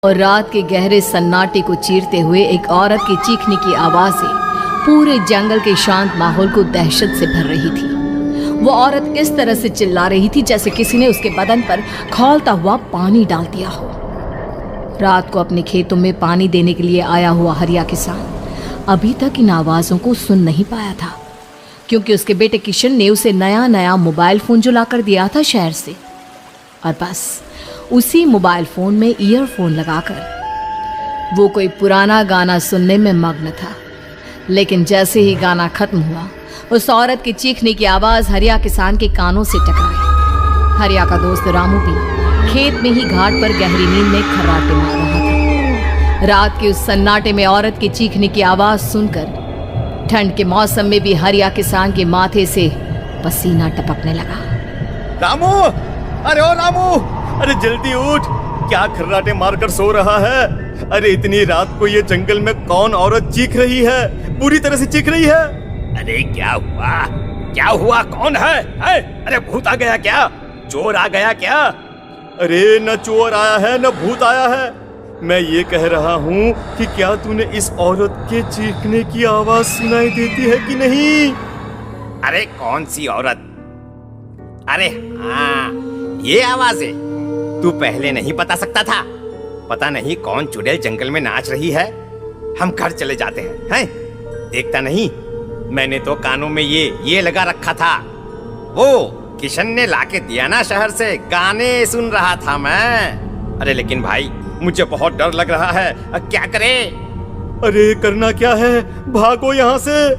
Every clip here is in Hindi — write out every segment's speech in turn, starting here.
और रात के गहरे सन्नाटे को चीरते हुए एक औरत के चीखने की आवाजें पूरे जंगल के शांत माहौल को दहशत से भर रही थी। वो औरत इस तरह से चिल्ला रही थी जैसे किसी ने उसके बदन पर खौलता हुआ पानी डाल दिया हो। रात को अपने खेतों में पानी देने के लिए आया हुआ हरिया किसान अभी तक इन आवाज़ों को सुन नहीं पाया था, क्योंकि उसके बेटे किशन ने उसे नया नया मोबाइल फ़ोन जो लाकर दिया था शहर से, और बस उसी मोबाइल फ़ोन में ईयरफोन लगाकर वो कोई पुराना गाना सुनने में मग्न था। लेकिन जैसे ही गाना खत्म हुआ, उस औरत की चीखने की आवाज़ हरिया किसान के कानों से टकराई। हरिया का दोस्त रामू भी खेत में ही घाट पर गहरी नींद में खर्राटे मार रहा था। रात के उस सन्नाटे में औरत की चीखने की आवाज़ सुनकर ठंड के मौसम में भी हरिया किसान के माथे से पसीना टपकने लगा। रामू, अरे ओ रामू, अरे जल्दी उठ, क्या खर्राटे मारकर सो रहा है? अरे इतनी रात को ये जंगल में कौन औरत चीख रही है? पूरी तरह से चीख रही है। अरे क्या हुआ? क्या हुआ? कौन है? अरे भूत आ गया क्या? चोर आ गया क्या? अरे न चोर आया है न भूत आया है। मैं ये कह रहा हूँ कि क्या तूने इस औरत के चीखने की आवाज सुनाई देती है कि नहीं? अरे कौन सी औरत? अरे हाँ, ये आवाज है। तू पहले नहीं बता सकता था? पता नहीं कौन चुड़ैल जंगल में नाच रही है। हम घर चले जाते हैं। देखता नहीं, मैंने तो कानों में ये लगा रखा था। वो किशन ने लाके दिया ना शहर से, गाने सुन रहा था मैं। अरे लेकिन भाई, मुझे बहुत डर लग रहा है। क्या करे? अरे करना क्या है, भागो यहाँ से।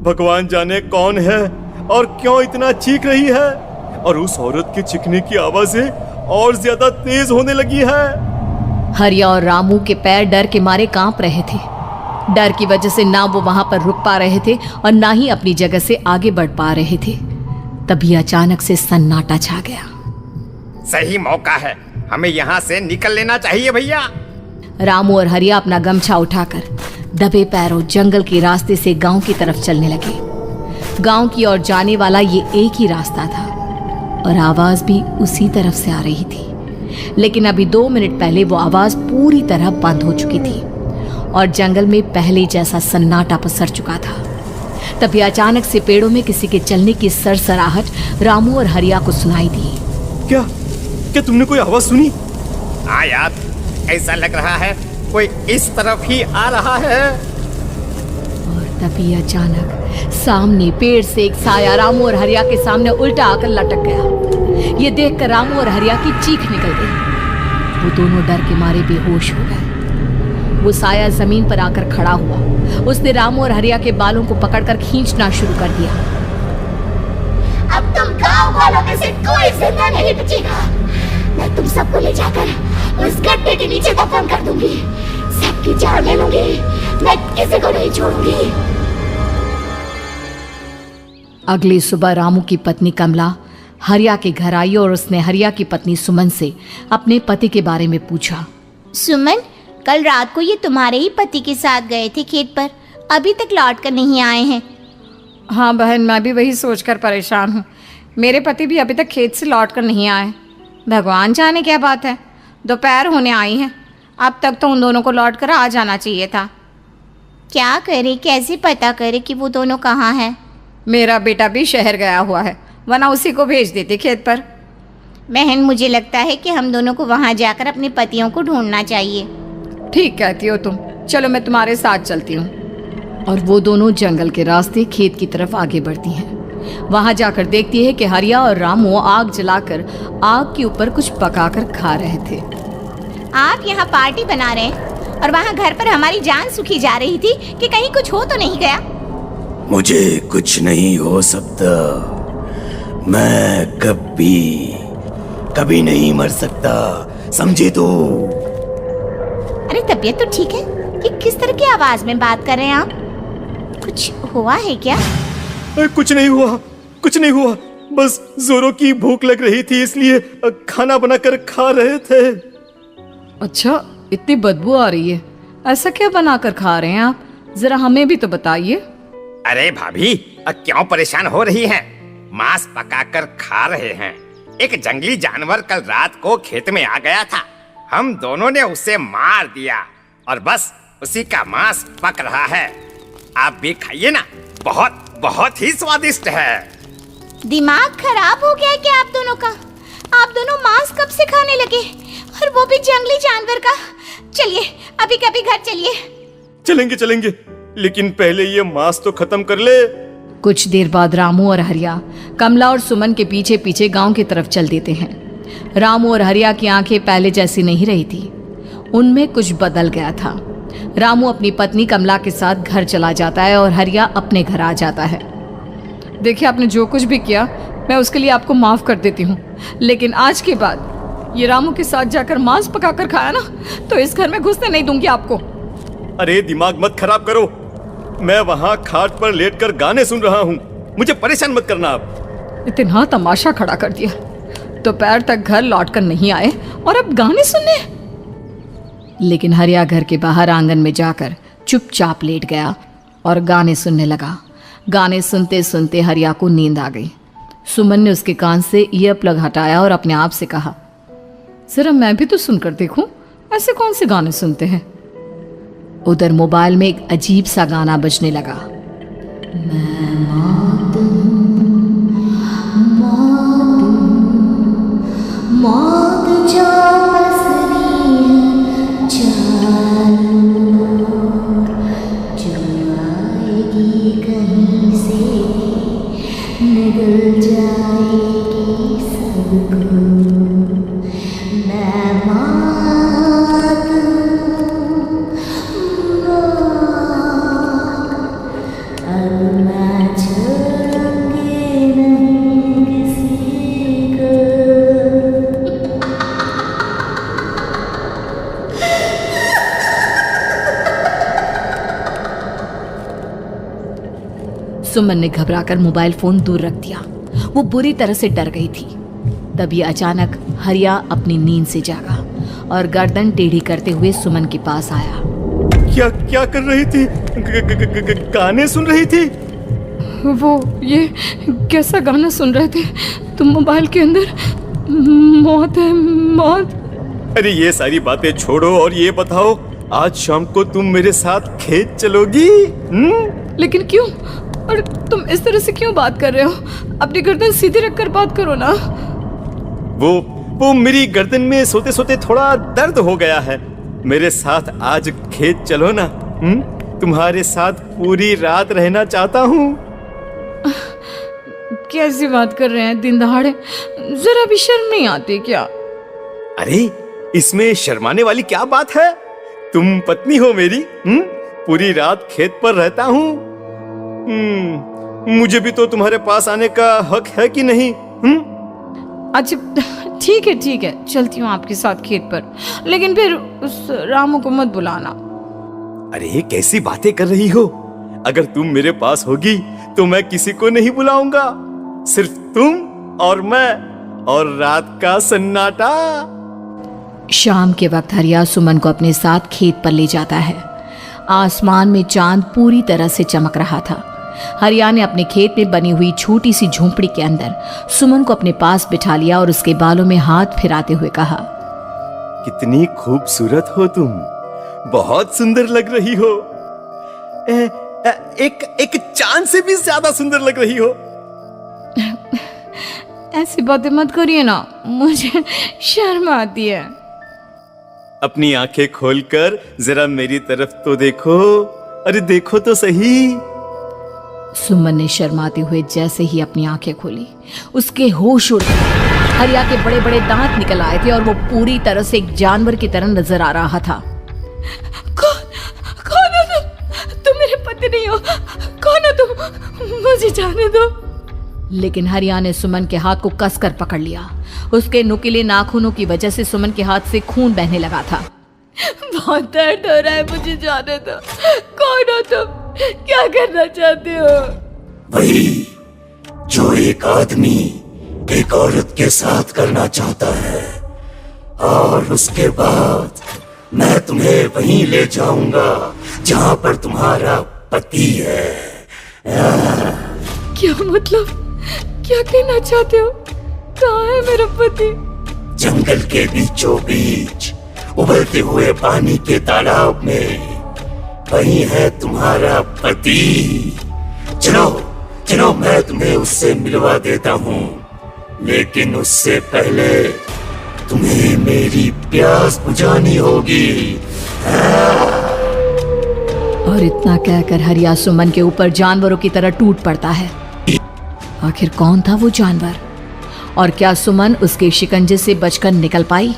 भगवान जाने कौन है और क्यों इतना चीख रही है। और उस औरत के चीखने की आवाजें और ज्यादा तेज होने लगी है। हरिया और रामू के पैर डर के मारे कांप रहे थे। डर की वजह से ना वो वहां पर रुक पा रहे थे और ना ही अपनी जगह से आगे बढ़ पा रहे थे। तभी अचानक से सन्नाटा छा गया। सही मौका है, हमें यहाँ से निकल लेना चाहिए भैया। रामू और हरिया अपना गमछा उठाकर दबे पैरों जंगल के रास्ते से गांव की तरफ चलने लगे। गांव की ओर जाने वाला ये एक ही रास्ता था और आवाज भी उसी तरफ से आ रही थी। लेकिन अभी 2 मिनट पहले वो आवाज पूरी तरह बंद हो चुकी थी और जंगल में पहले जैसा सन्नाटा पसर चुका था। तभी अचानक से पेड़ों में किसी के चलने की सरसराहट रामू और हरिया को सुनाई दी। क्या तुमने कोई आवाज सुनी? हाँ यार, ऐसा लग रहा है कोई इस तरफ ही आ रहा है। और तभी अचानक सामने पेड़ से एक साया रामू और हरिया के सामने उल्टा आकर लटक गया। ये देखकर रामू और हरिया की चीख निकल गई। वो दोनों डर के मारे बेहोश हो गए। वो साया जमीन पर आकर खड़ा हुआ। उसने रामू और हरिया के बालों को पकड़कर खींचना शुरू कर दिया। अब तुम गांव वालों में से कोई जिंदा नहीं बचेगा। मैं तुम सबको ले जाकर उस गड्ढे के नीचे दफन कर दूंगी। सबकी जान ले लूंगी, मैं किसी को नहीं छोड़ूंगी। अगली सुबह रामू की पत्नी कमला हरिया के घर आई और उसने हरिया की पत्नी सुमन से अपने पति के बारे में पूछा। सुमन, कल रात को ये तुम्हारे ही पति के साथ गए थे खेत पर, अभी तक लौट कर नहीं आए हैं। हाँ बहन, मैं भी वही सोचकर परेशान हूँ। मेरे पति भी अभी तक खेत से लौट कर नहीं आए। भगवान जाने क्या बात है, दोपहर होने आई है। अब तक तो उन दोनों को लौट कर आ जाना चाहिए था। क्या करे, कैसे पता करे कि वो दोनों कहाँ हैं? मेरा बेटा भी शहर गया हुआ है, वरना उसी को भेज देते खेत पर। बहन, मुझे लगता है कि हम दोनों को वहाँ जाकर अपने पतियों को ढूंढना चाहिए। ठीक कहती हो तुम, चलो मैं तुम्हारे साथ चलती हूँ। और वो दोनों जंगल के रास्ते खेत की तरफ आगे बढ़ती हैं। वहां जाकर देखती है कि हरिया और रामू आग जलाकर आग के ऊपर कुछ पकाकर खा रहे थे। आप यहाँ पार्टी बना रहे हैं और वहाँ घर पर हमारी जान सुखी जा रही थी कि कहीं कुछ हो तो नहीं गया? मुझे कुछ नहीं हो सकता, मैं कभी नहीं मर सकता, समझे तो? अरे तबीयत तो ठीक है, ये किस तरह की आवाज में बात कर रहे हैं आप? कुछ हुआ है क्या? कुछ नहीं हुआ, बस जोरों की भूख लग रही थी, इसलिए खाना बनाकर खा रहे थे। अच्छा, इतनी बदबू आ रही है, ऐसा क्या बनाकर खा रहे हैं आप? जरा हमें भी तो बताइए। अरे भाभी, क्यों परेशान हो रही हैं? मांस पकाकर खा रहे हैं। एक जंगली जानवर कल रात को खेत में आ गया था। हम दोनों ने उसे मार दिया और बस उसी का मांस पक रहा है। आप भी खाइए ना, बहुत बहुत ही स्वादिष्ट है। दिमाग खराब हो गया है क्या आप दोनों का? आप दोनों मांस कब से खाने लगे, और वो भी जंगली जानवर का? चलिए अभी कभी घर चलिए। चलेंगे चलेंगे, लेकिन पहले ये मांस तो खत्म कर ले। कुछ देर बाद रामू और हरिया कमला और सुमन के पीछे पीछे गांव की तरफ चल देते हैं। रामू और हरिया की आंखें पहले जैसी नहीं रही थी, उनमें कुछ बदल गया था। रामू अपनी पत्नी कमला के साथ घर चला जाता है और हरिया अपने घर आ जाता है। देखिए, आपने जो कुछ भी किया मैं उसके लिए आपको माफ़ कर देती हूँ, लेकिन आज के बाद ये रामू के साथ जाकर मांस पकाकर खाया ना, तो इस घर में घुसने नहीं दूंगी आपको। अरे दिमाग मत खराब करो, मैं वहाँ खाट पर लेटकर गाने सुन रहा हूँ, मुझे परेशान मत करना आप। इतना तमाशा खड़ा कर दिया, दोपहर तक घर लौटकर नहीं आए और अब गाने सुनने। लेकिन हरिया घर के बाहर आंगन में जाकर चुपचाप लेट गया और गाने सुनने लगा। गाने सुनते सुनते हरिया को नींद आ गई। सुमन ने उसके कान से ईयर प्लग हटाया और अपने आप से कहा, जरा मैं भी तो सुनकर देखूं, ऐसे कौन से गाने सुनते हैं। उधर मोबाइल में एक अजीब सा गाना बजने लगा। मौत जो पसरी है चारों ओर, जो आएगी कहीं से निगल जाएगी सबको। मैं मात अब मैं छोड़ूंगी नहीं किसी को। सुमन ने घबराकर मोबाइल फोन दूर रख दिया। वो बुरी तरह से डर गई थी। तभी अचानक हरिया अपनी नींद से जागा और गर्दन टेढ़ी करते हुए सुमन के पास आया। क्या क्या कर रही थी? गाने सुन रही थी? वो ये कैसा गाना सुन रहे थे तुम मोबाइल के अंदर? मौत है, मौत। अरे ये सारी बातें छोड़ो और ये बताओ, आज शाम को तुम मेरे साथ खेत चलोगी? लेकिन क्यों? और तुम इस तरह से क्यों बात कर रहे हो? अपनी गर्दन सीधी रखकर बात करो ना। वो मेरी गर्दन में सोते सोते थोड़ा दर्द हो गया है। मेरे साथ आज खेत चलो ना। तुम्हारे साथ पूरी रात रहना चाहता हूँ। कैसी बात कर रहे हैं दिन दहाड़े? जरा भी शर्म नहीं आती क्या? अरे इसमें शर्माने वाली क्या बात है? तुम पत्नी हो मेरी। पूरी रात खेत पर रहता हूँ। मुझे भी तो तुम्हारे पास आने का हक है कि नहीं? अच्छा ठीक है, चलती हूँ आपके साथ खेत पर, लेकिन फिर उस रामू को मत बुलाना। अरे कैसी बातें कर रही हो? अगर तुम मेरे पास होगी तो मैं किसी को नहीं बुलाऊंगा, सिर्फ तुम और मैं और रात का सन्नाटा। शाम के वक्त हरिया सुमन को अपने साथ खेत पर ले जाता है। आसमान में चांद पूरी तरह से चमक रहा था। हरिया ने अपने खेत में बनी हुई छोटी सी झोंपड़ी के अंदर सुमन को अपने पास बिठा लिया और उसके बालों में हाथ फिराते हुए कहा, कितनी खूबसूरत हो तुम, बहुत सुंदर लग रही हो। एक चांद से भी ज्यादा सुंदर लग रही हो। ऐसी बातें मत करिए ना, मुझे शर्म आती है। अपनी आंखें खोलकर जरा मेरी तरफ तो देखो। अरे देखो तो सही। सुमन ने शर्माते हुए जैसे ही अपनी आंखें खोली, उसके होश उड़ गए। हरिया के बड़े बड़े दांत निकल आए थे और वो पूरी तरह से एक जानवर की तरह नजर आ रहा था। कौन हो तुम? तुम मेरे पति नहीं हो। कौन हो तुम? मुझे जाने दो। लेकिन हरिया ने सुमन के हाथ को कसकर पकड़ लिया। उसके नुकीले नाखूनों की वजह से सुमन के हाथ से खून बहने लगा था। बहुत दर्द हो रहा है, मुझे जाने दो। कौन हो तुम? क्या करना चाहते हो? वही जो एक आदमी एक औरत के साथ करना चाहता है, और उसके बाद मैं तुम्हें वहीं ले जाऊंगा जहां पर तुम्हारा पति है। क्या मतलब? क्या कहना चाहते हो? कहाँ है मेरा पति? जंगल के बीचों बीच उबलते हुए पानी के तालाब में। वही है तुम्हारा पति। चलो चलो, मैं तुम्हें उससे मिलवा देता हूँ, लेकिन उससे पहले तुम्हें मेरी प्यास बुझानी होगी। और इतना कहकर हरिया सुमन के ऊपर जानवरों की तरह टूट पड़ता है। आखिर कौन था वो जानवर, और क्या सुमन उसके शिकंजे से बचकर निकल पाई?